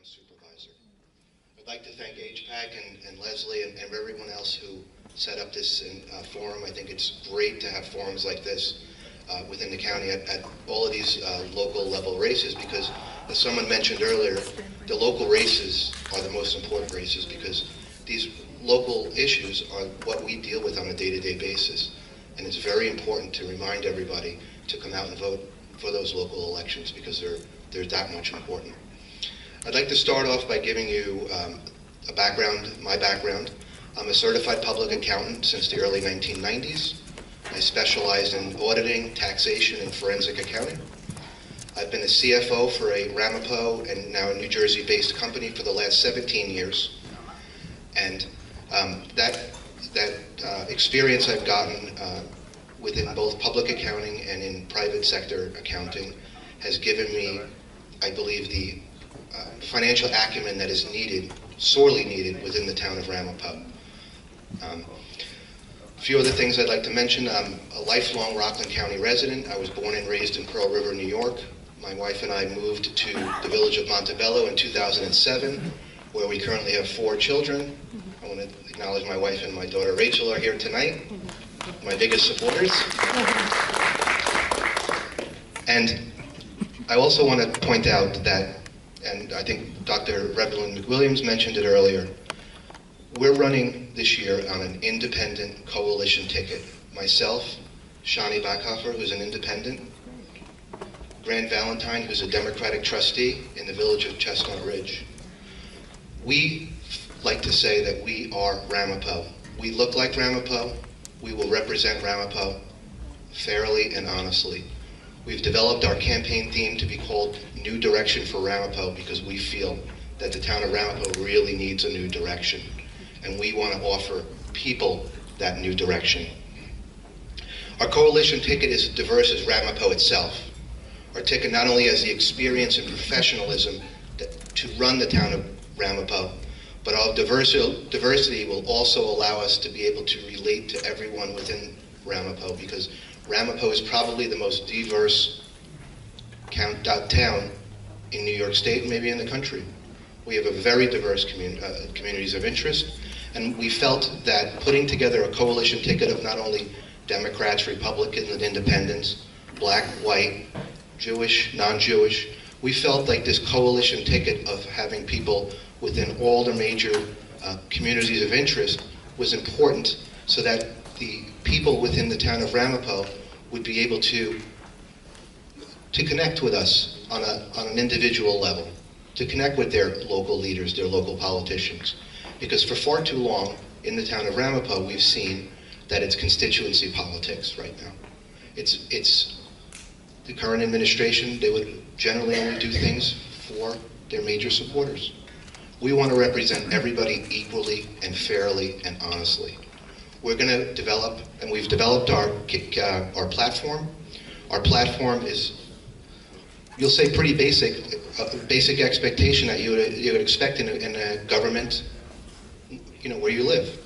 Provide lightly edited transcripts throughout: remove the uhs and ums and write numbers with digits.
supervisor. I'd like to thank HPAC and Leslie and everyone else who set up this forum. I think it's great to have forums like this within the county at all of these local level races, because as someone mentioned earlier, the local races are the most important races, because these local issues are what we deal with on a day-to-day basis. And it's very important to remind everybody to come out and vote for those local elections, because they're that much important. I'd like to start off by giving you a background, my background. I'm a certified public accountant since the early 1990s. I specialize in auditing, taxation, and forensic accounting. I've been a CFO for a Ramapo and now a New Jersey-based company for the last 17 years. And that experience I've gotten within both public accounting and in private sector accounting has given me, I believe, the financial acumen that is needed, sorely needed, within the town of Ramapo. A few other things I'd like to mention. I'm a lifelong Rockland County resident. I was born and raised in Pearl River, New York. My wife and I moved to the village of Montebello in 2007, where we currently have 4 children. I want to acknowledge my wife and my daughter Rachel are here tonight, my biggest supporters. And I also want to point out that, and I think Dr. Revelyn McWilliams mentioned it earlier, we're running this year on an independent coalition ticket. Myself, Shani Backhofer, who's an independent, Grant Valentine, who's a Democratic trustee in the village of Chestnut Ridge. We like to say that we are Ramapo. We look like Ramapo. We will represent Ramapo fairly and honestly. We've developed our campaign theme to be called New Direction for Ramapo, because we feel that the town of Ramapo really needs a new direction. And we want to offer people that new direction. Our coalition ticket is as diverse as Ramapo itself. Our ticket not only has the experience and professionalism to run the town of Ramapo, but our diversity will also allow us to be able to relate to everyone within Ramapo, because Ramapo is probably the most diverse town in New York State and maybe in the country. We have a very diverse communities of interest, and we felt that putting together a coalition ticket of not only Democrats, Republicans, and Independents, black, white, Jewish, non-Jewish, we felt like this coalition ticket of having people within all the major communities of interest was important, so that the people within the town of Ramapo would be able to connect with us on an individual level, to connect with their local leaders, their local politicians. Because for far too long in the town of Ramapo, we've seen that it's constituency politics right now. It's the current administration, they would generally only do things for their major supporters. We want to represent everybody equally and fairly and honestly. We're going to develop, and we've developed our platform. Our platform is, you'll say, pretty basic, basic expectation that you would expect in a government, where you live.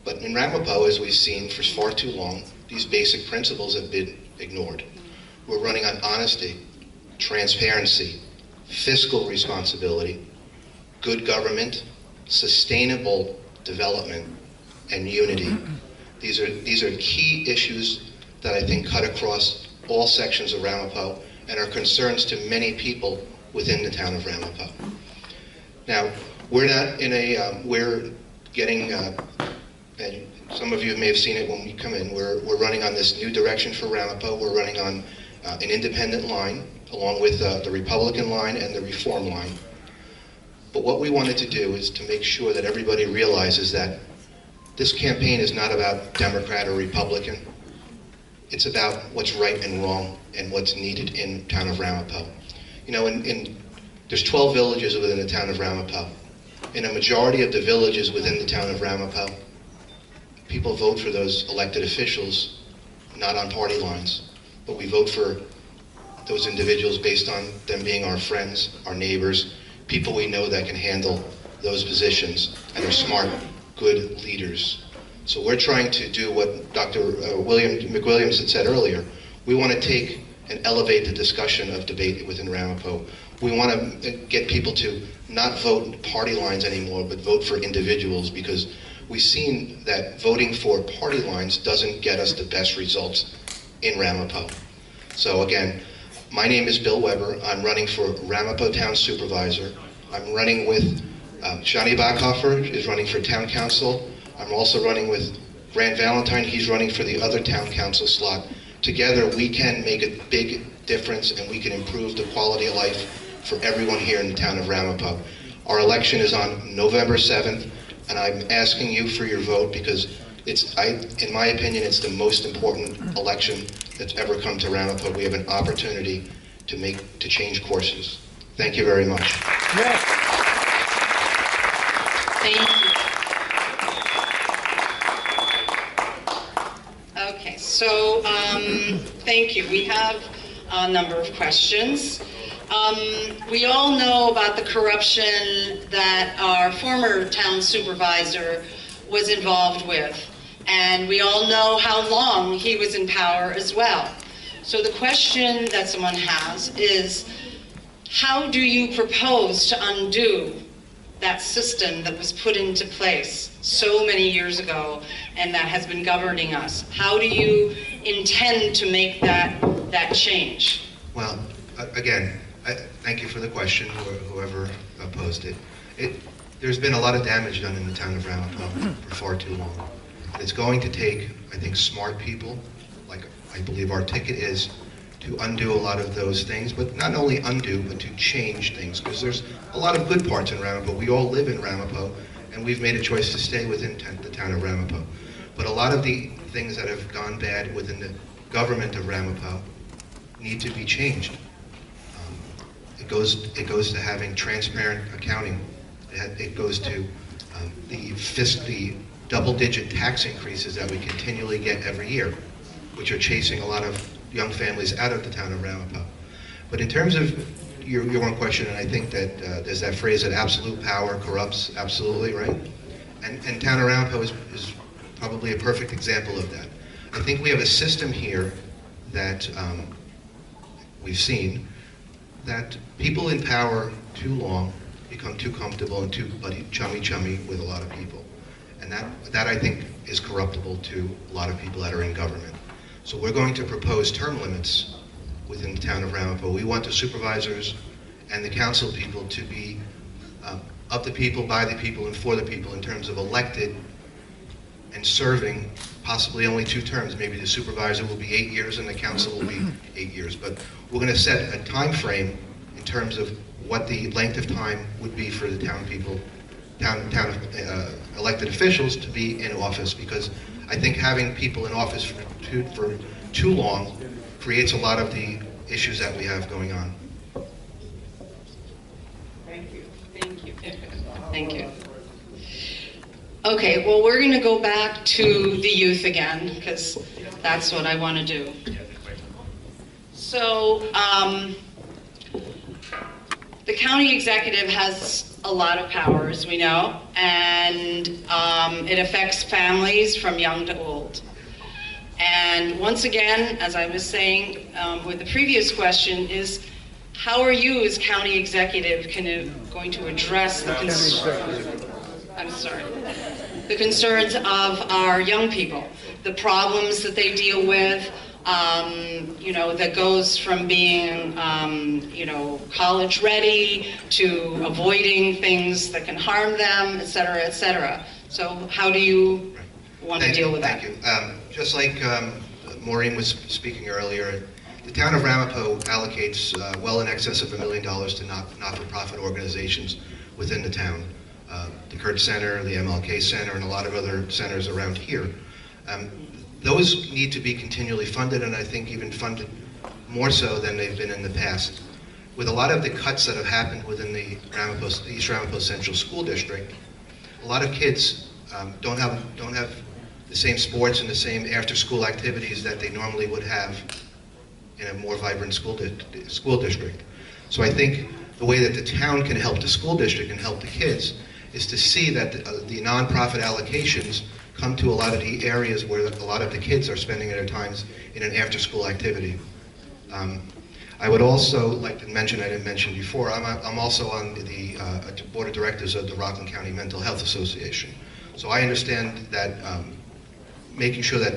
But in Ramapo, as we've seen for far too long, these basic principles have been ignored. We're running on honesty, transparency, fiscal responsibility, good government, sustainable development, and unity. These are key issues that I think cut across all sections of Ramapo and are concerns to many people within the town of Ramapo. Now, we're not in a, we're getting, and some of you may have seen it when we come in, we're running on this new direction for Ramapo. We're running on an independent line, along with the Republican line and the Reform line. But what we wanted to do is to make sure that everybody realizes that this campaign is not about Democrat or Republican. It's about what's right and wrong and what's needed in the town of Ramapo. There's 12 villages within the town of Ramapo. In a majority of the villages within the town of Ramapo, people vote for those elected officials not on party lines, but we vote for those individuals based on them being our friends, our neighbors, people we know that can handle those positions and are smart, good leaders. So we're trying to do what Dr. McWilliams had said earlier. We want to take and elevate the discussion of debate within Ramapo. We want to get people to not vote party lines anymore, but vote for individuals, because we've seen that voting for party lines doesn't get us the best results in Ramapo. So again, my name is Bill Weber. I'm running for Ramapo Town Supervisor. I'm running with Shani Backhofer is running for Town Council. I'm also running with Grant Valentine. He's running for the other Town Council slot. Together we can make a big difference, and we can improve the quality of life for everyone here in the town of Ramapo. Our election is on November 7th, and I'm asking you for your vote because in my opinion, it's the most important election that's ever come to Ramapo. We have an opportunity to change courses. Thank you very much. Yes. Thank you. Okay, so thank you. We have a number of questions. We all know about the corruption that our former town supervisor was involved with, and we all know how long he was in power as well. So the question that someone has is, how do you propose to undo that system that was put into place so many years ago and that has been governing us? How do you intend to make that change? Well, again, thank you for the question, whoever posed it. There's been a lot of damage done in the town of Ramapo for far too long. It's going to take, I think, smart people, like I believe our ticket is, to undo a lot of those things, but not only undo, but to change things, because there's a lot of good parts in Ramapo. We all live in Ramapo, and we've made a choice to stay within the town of Ramapo. But a lot of the things that have gone bad within the government of Ramapo need to be changed. It goes to having transparent accounting. It goes to the double-digit tax increases that we continually get every year, which are chasing a lot of young families out of the town of Ramapo. But in terms of your one question, and I think that there's that phrase that absolute power corrupts, absolutely, right? And town of Ramapo is probably a perfect example of that. I think we have a system here that we've seen that people in power too long become too comfortable and too chummy with a lot of people. And that I think is corruptible to a lot of people that are in government. So we're going to propose term limits within the town of Ramapo. We want the supervisors and the council people to be of the people, by the people, and for the people in terms of elected and serving possibly only 2 terms. Maybe the supervisor will be 8 years and the council will be 8 years. But we're going to set a time frame in terms of what the length of time would be for the town people, elected officials to be in office, because I think having people in office for too long creates a lot of the issues that we have going on. Thank you. Thank you. Thank you. Okay, well, we're going to go back to the youth again, because that's what I want to do. So, the county executive has a lot of power, as we know, and it affects families from young to old. And once again, as I was saying with the previous question, is how are you as county executive going to address the concerns of our young people, the problems that they deal with, that goes from being, college ready to avoiding things that can harm them, et cetera, et cetera. So how do you want to deal with that? Thank you. Just like Maureen was speaking earlier, the town of Ramapo allocates well in excess of $1 million to not-for-profit organizations within the town. The Kurt Center, the MLK Center, and a lot of other centers around here. Those need to be continually funded, and I think even funded more so than they've been in the past. With a lot of the cuts that have happened within the East Ramapo Central School District, a lot of kids don't have the same sports and the same after-school activities that they normally would have in a more vibrant school district. So I think the way that the town can help the school district and help the kids is to see that the nonprofit allocations come to a lot of the areas where a lot of the kids are spending their times in an after-school activity. I would also like to mention, I didn't mention before, I'm also on the Board of Directors of the Rockland County Mental Health Association. So I understand that making sure that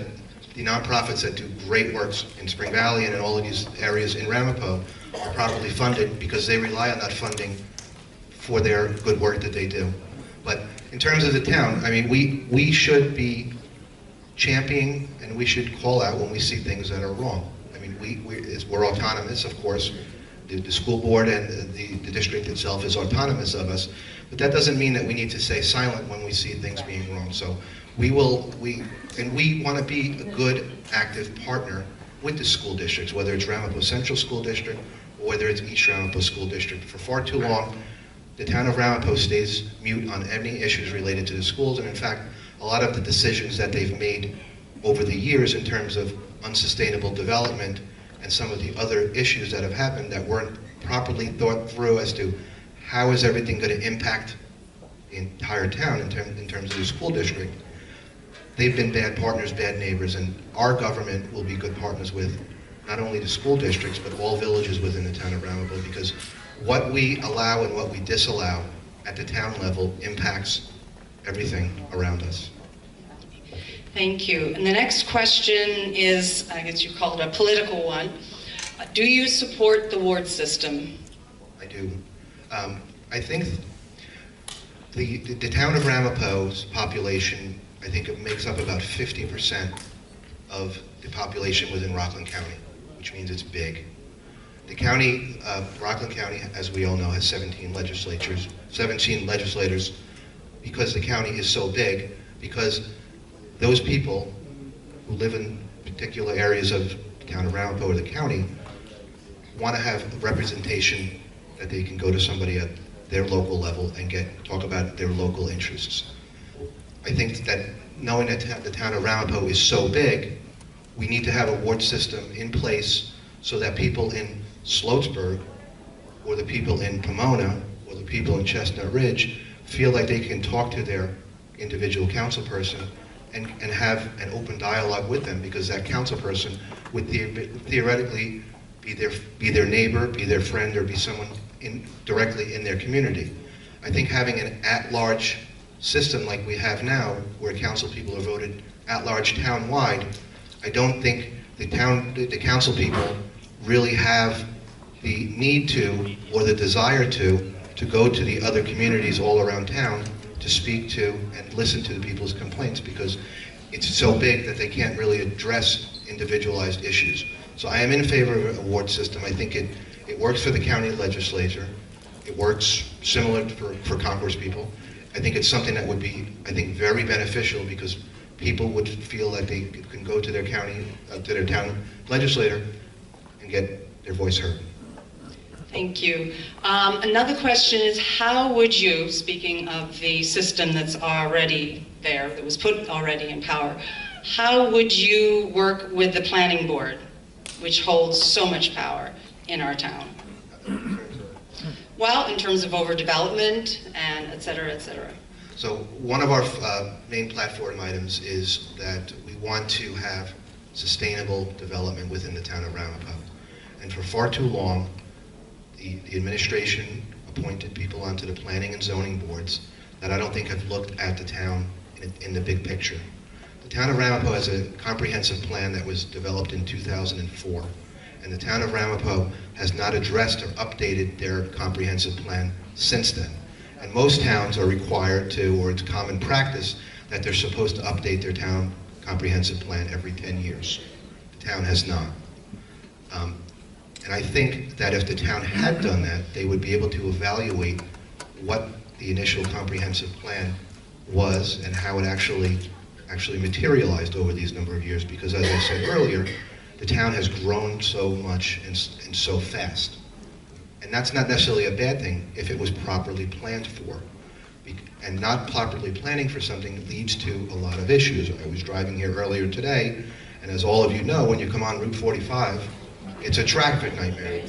the nonprofits that do great works in Spring Valley and in all of these areas in Ramapo are properly funded, because they rely on that funding for their good work that they do. But in terms of the town, I mean, we should be championing, and we should call out when we see things that are wrong. I mean, we're autonomous, of course. The school board and the district itself is autonomous of us, but that doesn't mean that we need to stay silent when we see things being wrong. So we want to be a good, active partner with the school districts, whether it's Ramapo Central School District or whether it's East Ramapo School District. For far too long, the town of Ramapo stays mute on any issues related to the schools, and in fact, a lot of the decisions that they've made over the years in terms of unsustainable development and some of the other issues that have happened that weren't properly thought through as to how is everything going to impact the entire town in terms of the school district. They've been bad partners, bad neighbors, and our government will be good partners with not only the school districts, but all villages within the town of Ramapo, because what we allow and what we disallow at the town level impacts everything around us. Thank you. And the next question is, I guess you call it a political one. Do you support the ward system? I do. I think the town of Ramapo's population, I think it makes up about 50% of the population within Rockland County, which means it's big. The county, Rockland County, as we all know, has 17 legislators, because the county is so big, because those people who live in particular areas of the town of Ramapo or the county want to have representation that they can go to somebody at their local level and talk about their local interests. I think that knowing that the town of Ramapo is so big, we need to have a ward system in place so that people in Sloatsburg or the people in Pomona or the people in Chestnut Ridge feel like they can talk to their individual council person and have an open dialogue with them, because that council person would theoretically be their neighbor, be their friend, or be someone directly in their community. I think having an at-large system like we have now, where council people are voted at-large town-wide, I don't think the council people really have the need to or the desire to go to the other communities all around town to speak to and listen to the people's complaints, because it's so big that they can't really address individualized issues. So I am in favor of a ward system. I think it works for the county legislature. It works similar for Congress people. I think it's something that would be, I think, very beneficial, because people would feel that they can go to their county, to their town legislator and get their voice heard. Thank you. Another question is, how would you, speaking of the system that's already there, that was put already in power, how would you work with the planning board, which holds so much power in our town? Well, in terms of overdevelopment and et cetera, et cetera. So one of our main platform items is that we want to have sustainable development within the town of Ramapo. And for far too long, the administration appointed people onto the planning and zoning boards that I don't think have looked at the town in the big picture. The town of Ramapo has a comprehensive plan that was developed in 2004, and the town of Ramapo has not addressed or updated their comprehensive plan since then. And most towns are required to, or it's common practice, that they're supposed to update their town comprehensive plan every 10 years. The town has not. And I think that if the town had done that, they would be able to evaluate what the initial comprehensive plan was and how it actually materialized over these number of years, because as I said earlier, the town has grown so much and so fast. And that's not necessarily a bad thing if it was properly planned for. And not properly planning for something leads to a lot of issues. I was driving here earlier today, and as all of you know, when you come on Route 45, it's a traffic nightmare.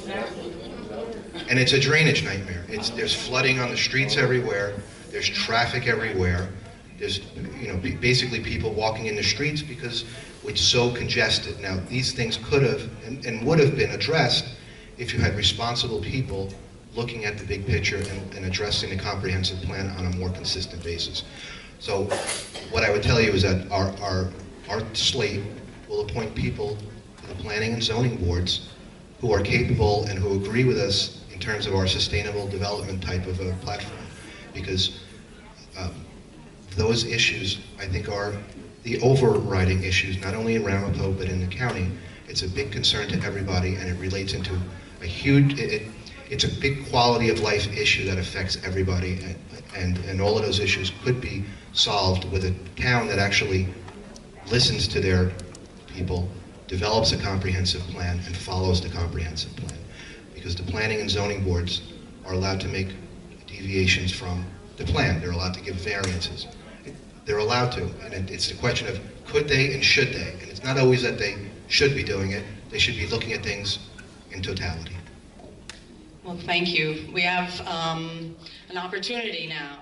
And it's a drainage nightmare. There's flooding on the streets everywhere. There's traffic everywhere. There's basically people walking in the streets because it's so congested. Now, these things could have and would have been addressed if you had responsible people looking at the big picture and addressing the comprehensive plan on a more consistent basis. So what I would tell you is that our slate will appoint people to the planning and zoning boards who are capable and who agree with us in terms of our sustainable development type of a platform. Because those issues, I think, are the overriding issues, not only in Ramapo, but in the county. It's a big concern to everybody, and it relates into a huge, it's a big quality of life issue that affects everybody, and all of those issues could be solved with a town that actually listens to their people, develops a comprehensive plan, and follows the comprehensive plan. Because the planning and zoning boards are allowed to make deviations from the plan. They're allowed to give variances. They're allowed to, and it's the question of could they and should they? And it's not always that they should be doing it. They should be looking at things in totality. Well, thank you. We have an opportunity now